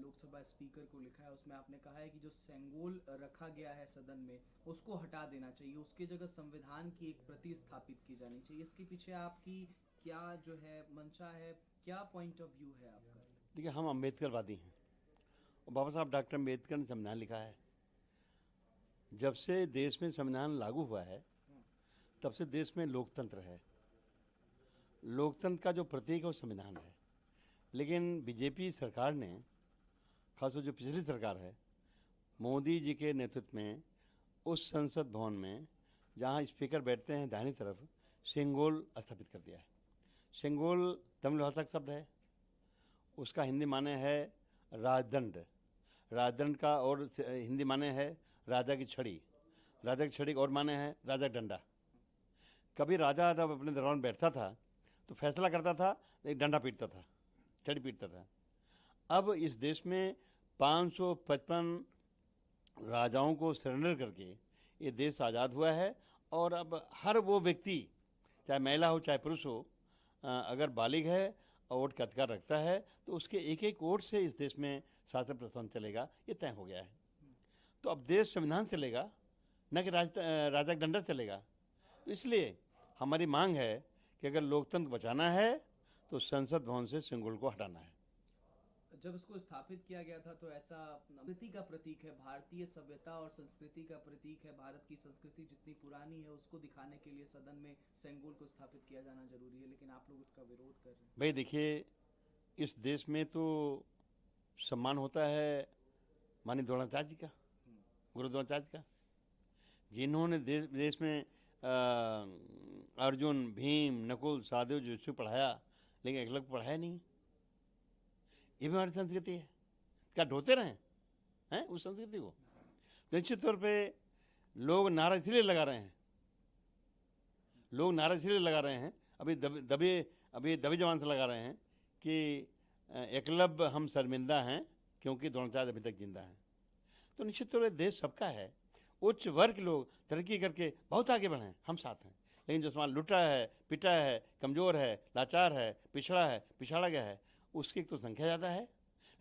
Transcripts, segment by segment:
Lok Sabha speaker को लिखा है, उसमें आपने कहा है कि जो सेंगोल रखा गया है सदन में उसको हटा देना चाहिए, उसकी जगह संविधान की एक प्रति स्थापित की जानी चाहिए। इसके पीछे आपकी क्या जो है मंशा है, क्या पॉइंट ऑफ व्यू है आपका? देखिए, हम अम्बेडकरवादी हैं और बाबा साहब डॉक्टर अम्बेडकर ने संविधान लिखा है। जब से देश में संविधान लागू हुआ है तब से देश में लोकतंत्र है। लोकतंत्र का जो प्रतीक है वो संविधान है। लेकिन बीजेपी सरकार ने, खासतौर जो पिछली सरकार है, मोदी जी के नेतृत्व में उस संसद भवन में जहाँ स्पीकर बैठते हैं दाहिनी तरफ, सेंगोल स्थापित कर दिया है। सेंगोल तमिल भाषा का शब्द है, उसका हिंदी माने है राजदंड। राजदंड का और हिंदी माने है राजा की छड़ी। राजा की छड़ी और माने है राजा डंडा। कभी राजा जब अपने दरबार में बैठता था तो फैसला करता था, एक डंडा पीटता था, छड़ी पीटता था। अब इस देश में 555 राजाओं को सरेंडर करके ये देश आज़ाद हुआ है। और अब हर वो व्यक्ति, चाहे महिला हो चाहे पुरुष हो, अगर बालिग है और वोट का अधिकार रखता है तो उसके एक एक वोट से इस देश में शासन प्रशासन चलेगा, ये तय हो गया है। तो अब देश संविधान चलेगा, न कि राजा का डंडा चलेगा। तो इसलिए हमारी मांग है कि अगर लोकतंत्र बचाना है तो संसद भवन से सेंगोल को हटाना है। जब इसको स्थापित किया गया था तो ऐसा संस्कृति का प्रतीक है, भारतीय सभ्यता और संस्कृति का प्रतीक है, भारत की संस्कृति जितनी पुरानी है उसको दिखाने के लिए सदन में सेंगोल को स्थापित किया जाना जरूरी है, लेकिन आप लोग उसका विरोध कर रहे हैं। भाई देखिए, इस देश में तो सम्मान होता है माननीय द्रोणाचार्य जी का, गुरु द्रोणाचार्य जी का, जिन्होंने देश में अर्जुन, भीम, नकुल, सहदेव जो पढ़ाया, लेकिन एकलव्य को पढ़ाया नहीं। ये भी हमारी संस्कृति है। क्या ढोते रहे हैं उस संस्कृति को? निश्चित तौर पे लोग नारा इसलिए लगा रहे हैं, अभी दबे जवान से लगा रहे हैं कि एकलव्य हम शर्मिंदा हैं क्योंकि द्रोणाचार्य अभी तक जिंदा हैं। तो निश्चित तौर पर देश सबका है। उच्च वर्ग के लोग तरक्की करके बहुत आगे बढ़े हैं, हम साथ हैं। लेकिन जो समाज लुटा है, पिटा है, कमज़ोर है, लाचार है, पिछड़ा गया है, उसकी तो संख्या ज़्यादा है।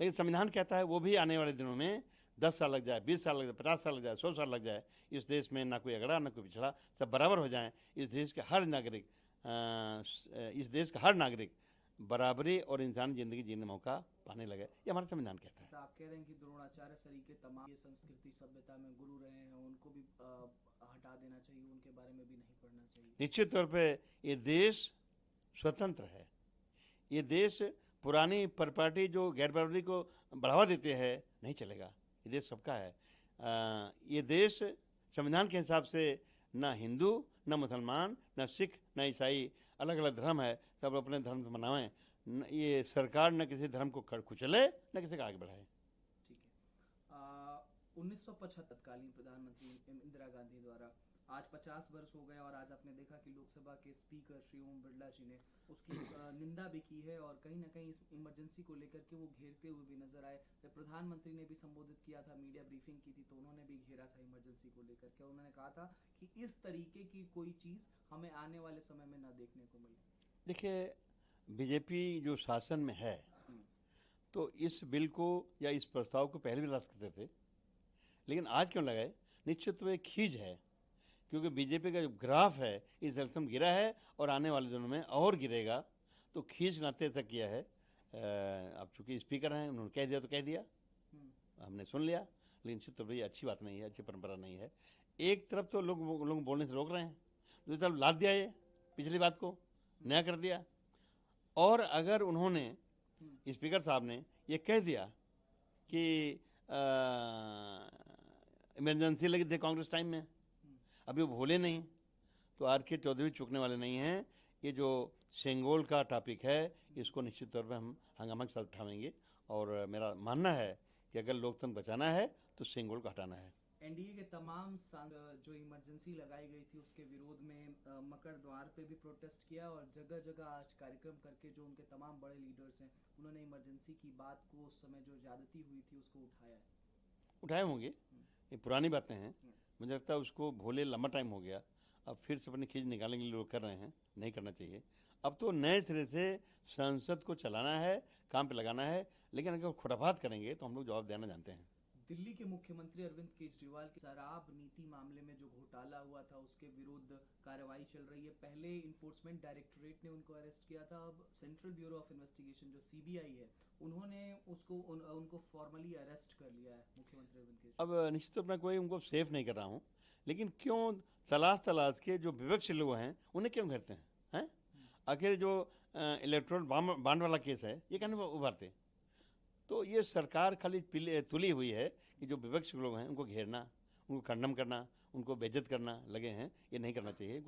लेकिन संविधान कहता है वो भी आने वाले दिनों में 10 साल लग जाए, 20 साल लग जाए, 50 साल लग जाए, 100 साल लग जाए, इस देश में ना कोई अगड़ा ना कोई पिछड़ा, सब बराबर हो जाएं। इस देश के हर नागरिक बराबरी और इंसान ज़िंदगी जीने मौका पाने लगे, ये हमारा संविधान कहता है। तो आप कह रहे हैं कि द्रोणाचार्य सरी के तमाम ये संस्कृति सभ्यता में गुरु रहे हैं, उनको भी हटा देना चाहिए, उनके बारे में भी नहीं पढ़ना चाहिए? निश्चित तौर पे ये देश स्वतंत्र है। ये देश पुरानी प्रॉपर्टी जो गैर बराबरी को बढ़ावा देते हैं नहीं चलेगा। ये देश सबका है। ये देश संविधान के हिसाब से ना हिंदू, ना मुसलमान, ना सिख, ना ईसाई, अलग अलग धर्म है, सब अपने धर्म से मनावें। ये सरकार न किसी धर्म को कुचले न किसी का आगे बढ़ाए। ठीक है। 1975 तत्कालीन प्रधानमंत्री इंदिरा गांधी द्वारा, आज 50 वर्ष हो गए और आज आपने देखा कि लोकसभा के स्पीकर श्री ओम बिरला जी ने उसकी निंदा भी की है और कहीं ना कहीं इस इमरजेंसी को लेकर के वो घेरते हुए भी नजर आए। जब प्रधानमंत्री ने भी संबोधित किया था, मीडिया ब्रीफिंग की थी, तो उन्होंने भी घेरा था इमरजेंसी को लेकर के। उन्होंने कहा था कि इस तरीके की कोई चीज़ हमें आने वाले समय में ना देखने को मिले। देखिए, बीजेपी जो शासन में है तो इस बिल को या इस प्रस्ताव को पहले भी ला सकते थे, लेकिन आज क्यों लगाए? निश्चित तो एक खींच है, क्योंकि बीजेपी का जो ग्राफ है इस इलेक्शन में गिरा है और आने वाले दिनों में और गिरेगा। तो खींच नाते ऐसा किया है। अब चूंकि स्पीकर हैं, उन्होंने कह दिया तो कह दिया, हमने सुन लिया। लेकिन निश्चित तो ये अच्छी बात नहीं है, अच्छी परंपरा नहीं है। एक तरफ तो लोग बोलने से रोक रहे हैं, दूसरी तरफ लाद दिया ये पिछली बात को, नया कर दिया। और अगर उन्होंने, स्पीकर साहब ने ये कह दिया कि इमरजेंसी लगी थी कांग्रेस टाइम में, अभी वो भूले नहीं, तो आर के चौधरी चूकने वाले नहीं हैं। ये जो सेंगोल का टॉपिक है इसको निश्चित तौर पर हम हंगामा के साथ उठाएंगे। और मेरा मानना है कि अगर लोकतंत्र बचाना है तो सेंगोल को हटाना है। एनडीए के तमाम जो इमरजेंसी लगाई गई थी उसके विरोध में मकर द्वार पे भी प्रोटेस्ट किया और जगह जगह आज कार्यक्रम करके जो उनके तमाम बड़े लीडर्स हैं उन्होंने इमरजेंसी की बात को, उस समय जो ज्यादती हुई थी उसको उठाए होंगे। ये पुरानी बातें हैं, मुझे लगता है उसको भूले लंबा टाइम हो गया। अब फिर से अपनी खींच निकालने के लिए लोग कर रहे हैं, नहीं करना चाहिए। अब तो नए सिरे से संसद को चलाना है, काम पे लगाना है। लेकिन अगर खुराफात करेंगे तो हम लोग जवाब देना जानते हैं। दिल्ली के मुख्यमंत्री अरविंद केजरीवाल की शराब नीति मामले में जो घोटाला हुआ था उसके विरुद्ध कार्रवाई चल रही है। पहले इन्फोर्समेंट डायरेक्टोरेट ने उनको अरेस्ट किया था, अब सेंट्रल ब्यूरो ऑफ इन्वेस्टिगेशन जो सीबीआई है उन्होंने उनको फॉर्मली अरेस्ट कर लिया है मुख्यमंत्री अरविंद केजरीवाल। अब निश्चित रूप में कोई उनको सेफ नहीं कर रहा हूँ, लेकिन क्यों तलाश के जो विपक्ष लोग हैं उन्हें क्यों घेरते हैं? आखिर जो इलेक्ट्रोल बांड वाला केस है ये कहने उभरते, तो ये सरकार खाली तुली हुई है कि जो विपक्ष लोग हैं उनको घेरना, उनको कंडम करना, उनको बेइज्जत करना लगे हैं। ये नहीं करना चाहिए।